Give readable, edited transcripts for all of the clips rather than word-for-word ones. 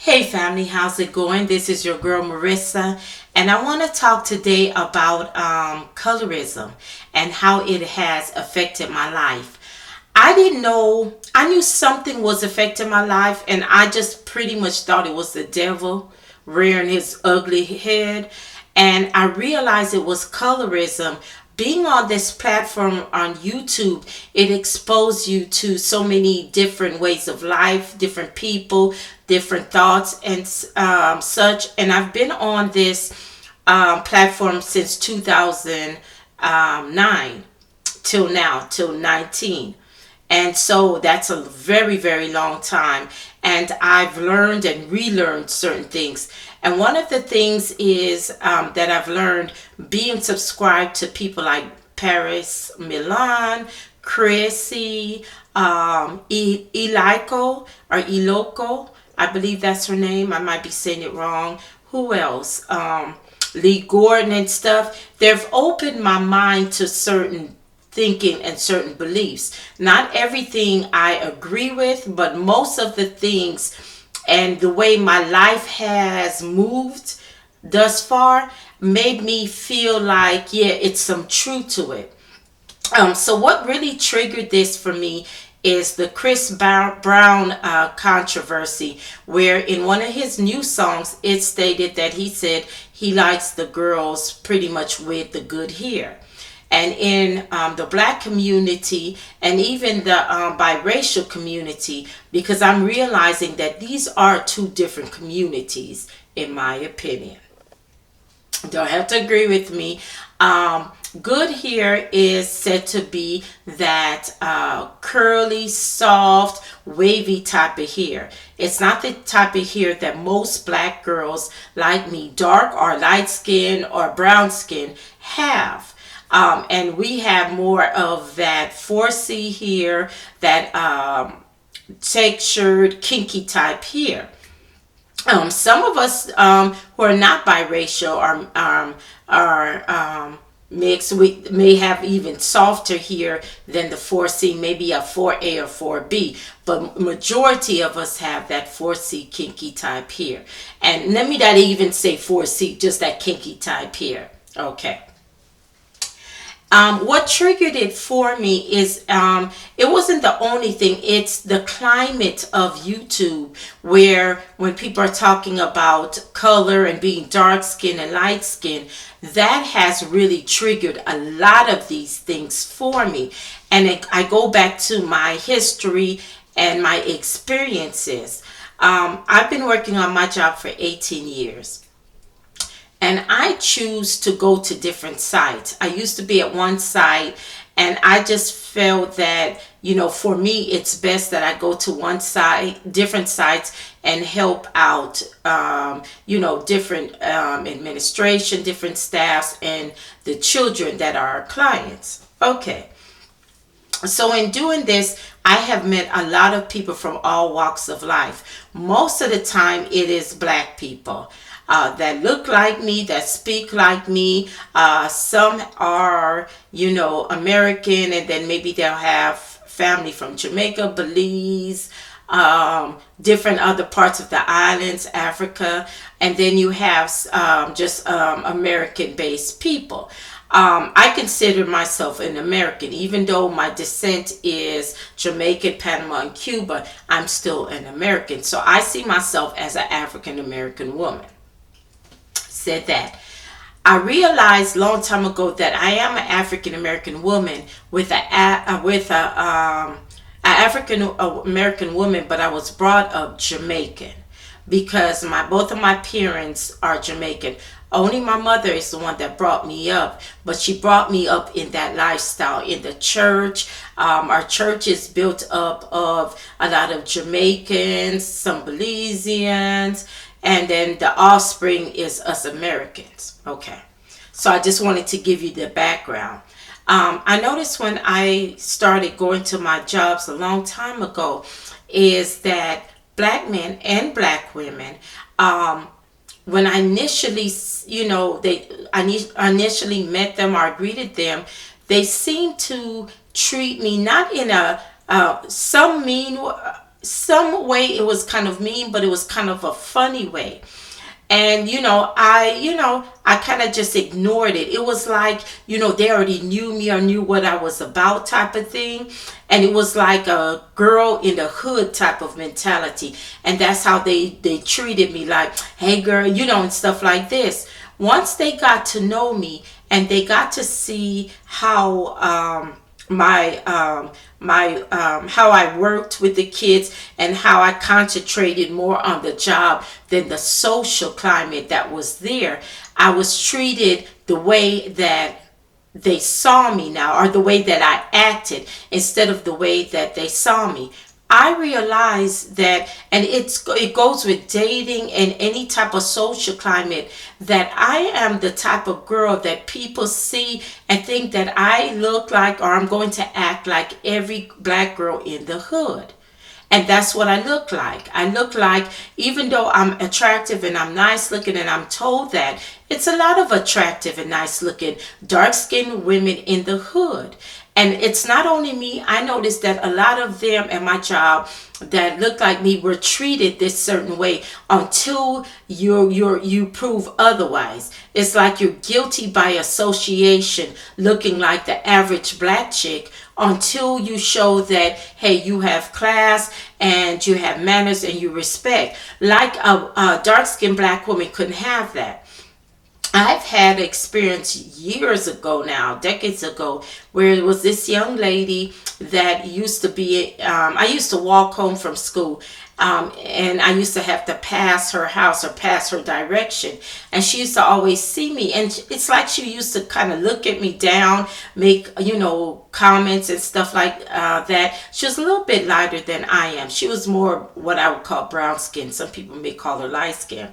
Hey family, how's it going? This is your girl Marissa, and I want to talk today about colorism and how it has affected my life. I didn't know, I knew something was affecting my life, and I just pretty much thought it was the devil rearing his ugly head. And I realized it was colorism. Being on this platform on YouTube, it exposed you to so many different ways of life, different people, different thoughts, and such. And I've been on this platform since 2009 till now, till 19. And so that's a very, very long time. And I've learned and relearned certain things. And one of the things is that I've learned being subscribed to people like Paris Milan, Chrissy, Elico or Iloco. I believe that's her name. I might be saying it wrong. Who else? Lee Gordon and stuff. They've opened my mind to certain thinking and certain beliefs. Not everything I agree with, but most of the things and the way my life has moved thus far made me feel like, yeah, it's some truth to it. So what really triggered this for me is the Chris Brown controversy, where in one of his new songs, it stated that he said he likes the girls pretty much with the good hair. And in the black community and even the biracial community, because I'm realizing that these are two different communities, in my opinion. Don't have to agree with me. Good hair is said to be that curly, soft, wavy type of hair. It's not the type of hair that most black girls like me, dark or light skin or brown skin, have. And we have more of that 4C hair, that textured, kinky type hair. Some of us who are not biracial are mixed. We may have even softer hair than the 4C, maybe a 4A or 4B. But majority of us have that 4C kinky type hair. And let me not even say 4C, just that kinky type hair. Okay. What triggered it for me is it wasn't the only thing. It's the climate of YouTube, where when people are talking about color and being dark skin and light skin, that has really triggered a lot of these things for me. And I go back to my history and my experiences. I've been working on my job for 18 years. And I choose to go to different sites. I used to be at one site, and I just felt that, for me, it's best that I go to one site, different sites, and help out, different administration, different staffs, and the children that are our clients. Okay. So in doing this, I have met a lot of people from all walks of life. Most of the time, it is black people. That look like me, that speak like me. Some are, American, and then maybe they'll have family from Jamaica, Belize, different other parts of the islands, Africa, and then you have just American-based people. I consider myself an American. Even though my descent is Jamaican, Panama, and Cuba, I'm still an American. So I see myself as an African-American woman. Said that. I realized long time ago that I am an African American woman with a African American woman, but I was brought up Jamaican because both of my parents are Jamaican. Only my mother is the one that brought me up, but she brought me up in that lifestyle in the church. Our church is built up of a lot of Jamaicans, some Belizeans, and then the offspring is us Americans. Okay. So I just wanted to give you the background. I noticed when I started going to my jobs a long time ago is that black men and black women, when I initially, I initially met them or greeted them, they seemed to treat me not in a, some mean some way it was kind of mean, but it was kind of a funny way. And I kind of just ignored it. It was like, they already knew me or knew what I was about, type of thing. And it was like a girl in the hood type of mentality. And that's how they treated me, like, hey girl, and stuff like this. Once they got to know me and they got to see how how I worked with the kids, and how I concentrated more on the job than the social climate that was there. I was treated the way that they saw me now, or the way that I acted, instead of the way that they saw me. I realized that, and it goes with dating and any type of social climate, that I am the type of girl that people see and think that I look like, or I'm going to act like, every black girl in the hood. And that's what I look like. I look like, even though I'm attractive and I'm nice looking, and I'm told that, it's a lot of attractive and nice looking dark skinned women in the hood. And it's not only me. I noticed that a lot of them at my job that looked like me were treated this certain way until you prove otherwise. It's like you're guilty by association, looking like the average black chick, until you show that, hey, you have class and you have manners and you respect. Like a dark-skinned black woman couldn't have that. I've had experience years ago now, decades ago, where it was this young lady that used to be, I used to walk home from school, and I used to have to pass her house or pass her direction. And she used to always see me. And it's like she used to kind of look at me down, make, comments and stuff like that. She was a little bit lighter than I am. She was more what I would call brown skin. Some people may call her light skin.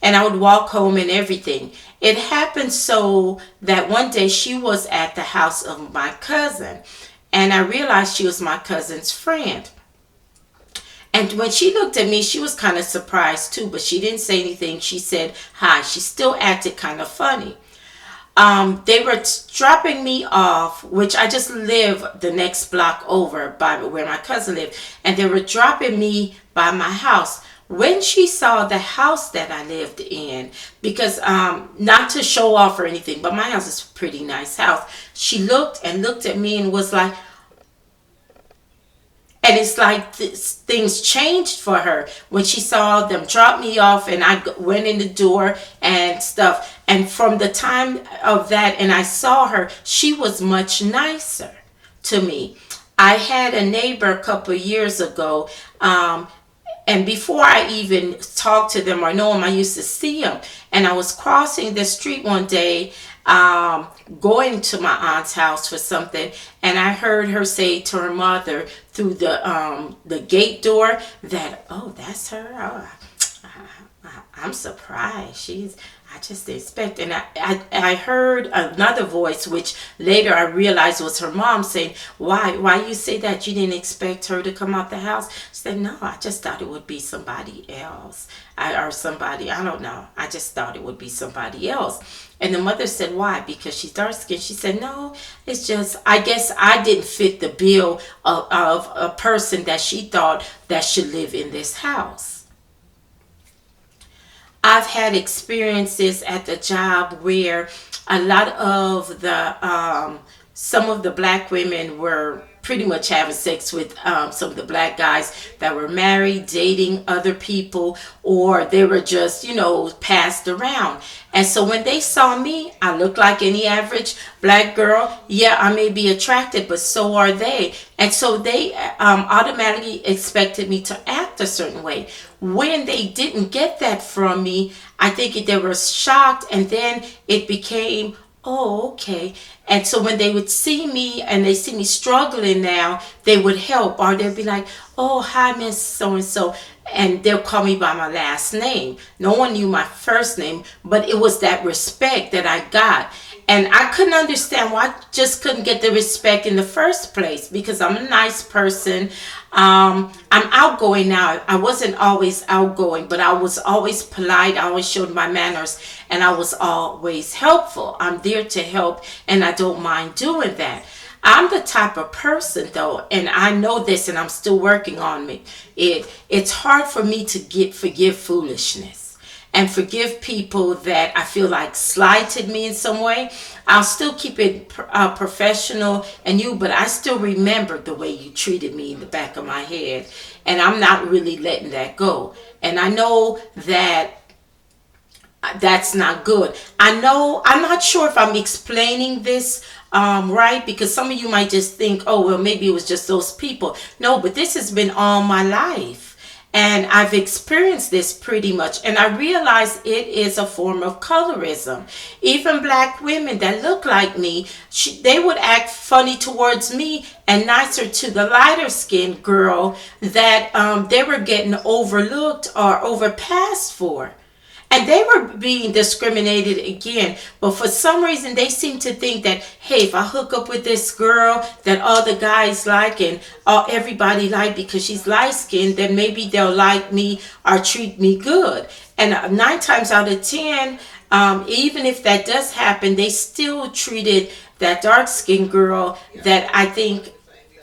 And I would walk home and everything. It happened so that one day she was at the house of my cousin. And I realized she was my cousin's friend. And when she looked at me, she was kind of surprised too. But she didn't say anything. She said hi. She still acted kind of funny. They were dropping me off, which I just live the next block over by where my cousin lived. And they were dropping me by my house. When she saw the house that I lived in, because not to show off or anything, but my house is a pretty nice house, she looked and looked at me and was like, and it's like things changed for her when she saw them drop me off, and I went in the door and stuff. And from the time of that, and I saw her, she was much nicer to me. I had a neighbor a couple of years ago, and before I even talked to them or know them, I used to see them. And I was crossing the street one day, going to my aunt's house for something, and I heard her say to her mother through the gate door that, "Oh, that's her. Oh, I'm surprised. I just didn't expect." And I heard another voice, which later I realized was her mom, saying, why you say that? You didn't expect her to come out the house? She said, "No, I just thought it would be somebody else. Or somebody, I don't know. I just thought it would be somebody else." And the mother said, "Why? Because she's dark skinned?" She said, "No, it's just, I guess I didn't fit the bill of a person that she thought that should live in this house." I've had experiences at the job where a lot of some of the black women were pretty much having sex with some of the black guys that were married, dating other people, or they were just, passed around. And so when they saw me, I looked like any average black girl. Yeah, I may be attracted, but so are they. And so they automatically expected me to act a certain way. When they didn't get that from me, I think they were shocked, and then it became, "Oh, okay." And so when they would see me and they see me struggling now, they would help, or they'd be like, "Oh, hi, Miss So-and-so." And they'll call me by my last name. No one knew my first name, but it was that respect that I got. And I couldn't understand why I just couldn't get the respect in the first place, because I'm a nice person. I'm outgoing now. I wasn't always outgoing, but I was always polite. I always showed my manners, and I was always helpful. I'm there to help, and I don't mind doing that. I'm the type of person though, and I know this and I'm still working on it's hard for me to forgive foolishness and forgive people that I feel like slighted me in some way. I'll still keep it professional and but I still remember the way you treated me in the back of my head, and I'm not really letting that go. And I know that that's not good. I know, I'm not sure if I'm explaining this right, because some of you might just think, oh, well, maybe it was just those people. No, but this has been all my life. And I've experienced this pretty much. And I realize it is a form of colorism. Even black women that look like me, they would act funny towards me and nicer to the lighter skinned girl that they were getting overlooked or overpassed for. And they were being discriminated again. But for some reason, they seem to think that, hey, if I hook up with this girl that all the guys like and everybody like because she's light skinned, then maybe they'll like me or treat me good. And 9 times out of 10, even if that does happen, they still treated that dark skinned girl that I think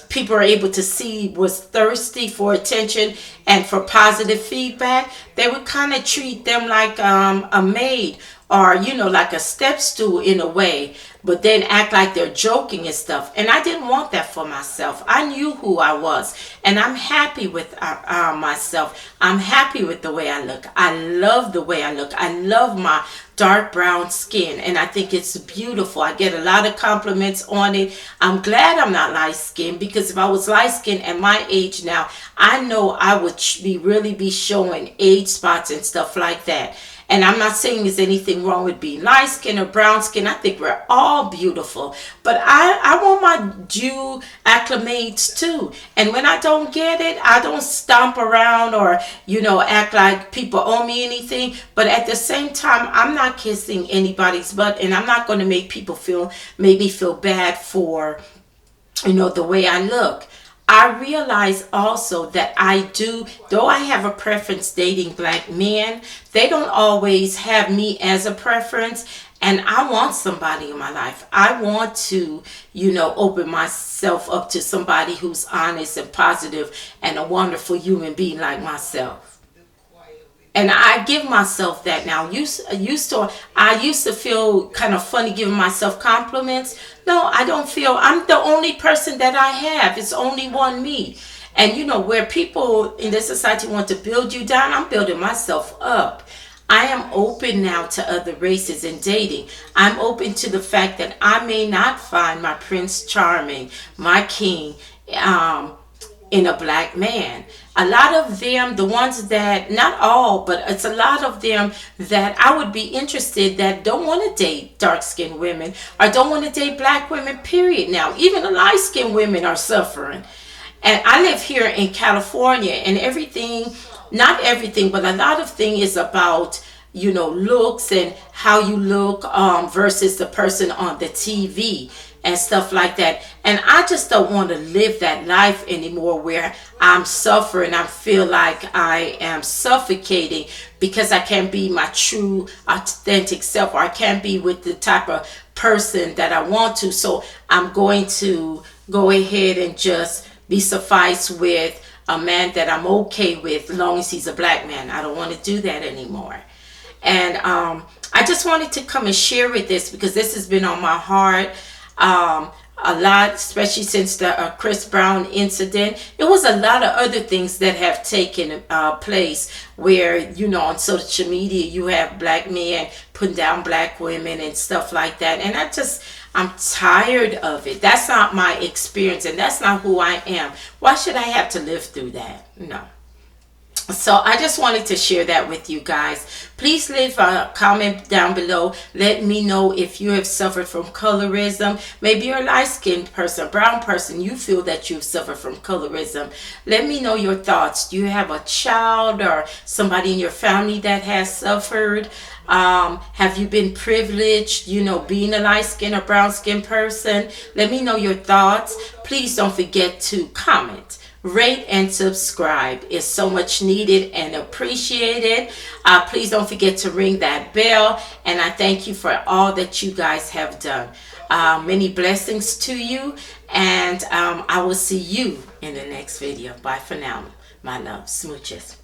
people are able to see was thirsty for attention and for positive feedback. They would kind of treat them like a maid or, like a step stool in a way, but then act like they're joking and stuff. And I didn't want that for myself. I knew who I was, and I'm happy with myself. I'm happy with the way I look. I love the way I look. I love my dark brown skin, and I think it's beautiful. I get a lot of compliments on it. I'm glad I'm not light skinned, because if I was light skinned at my age now, I know I would really be showing age spots and stuff like that. And I'm not saying there's anything wrong with being light skin or brown skin. I think we're all beautiful. But I want my due acclimates too. And when I don't get it, I don't stomp around or, act like people owe me anything. But at the same time, I'm not kissing anybody's butt. And I'm not going to make me feel bad for, the way I look. I realize also that though I have a preference dating black men, they don't always have me as a preference. And I want somebody in my life. I want to, open myself up to somebody who's honest and positive and a wonderful human being like myself. And I give myself that now. I used to feel kind of funny giving myself compliments. No, I don't feel I'm the only person that I have. It's only one me. And where people in this society want to build you down, I'm building myself up. I am open now to other races in dating. I'm open to the fact that I may not find my Prince Charming, my king, in a black man. A lot of them, the ones that, not all, but it's a lot of them that I would be interested that don't want to date dark-skinned women or don't want to date black women, period. Now, even the light-skinned women are suffering. And I live here in California, and not everything, but a lot of things is about, looks and how you look versus the person on the TV and stuff like that. And I just don't want to live that life anymore where I'm suffering. I feel like I am suffocating because I can't be my true authentic self, or I can't be with the type of person that I want to. So I'm going to go ahead and just be sufficed with a man that I'm okay with, as long as he's a black man. I don't want to do that anymore. And I just wanted to come and share with this because this has been on my heart a lot, especially since the Chris Brown incident. It was a lot of other things that have taken place where, on social media, you have black men putting down black women and stuff like that. And I'm tired of it. That's not my experience, and that's not who I am. Why should I have to live through that? No. So I just wanted to share that with you guys. Please leave a comment down below. Let me know if you have suffered from colorism. Maybe you're a light-skinned person, brown person. You feel that you've suffered from colorism. Let me know your thoughts. Do you have a child or somebody in your family that has suffered? Have you been privileged, being a light-skinned or brown-skinned person? Let me know your thoughts. Please don't forget to comment, rate, and subscribe. It's so much needed and appreciated. Please don't forget to ring that bell. And I thank you for all that you guys have done. Many blessings to you. And I will see you in the next video. Bye for now. My love. Smooches.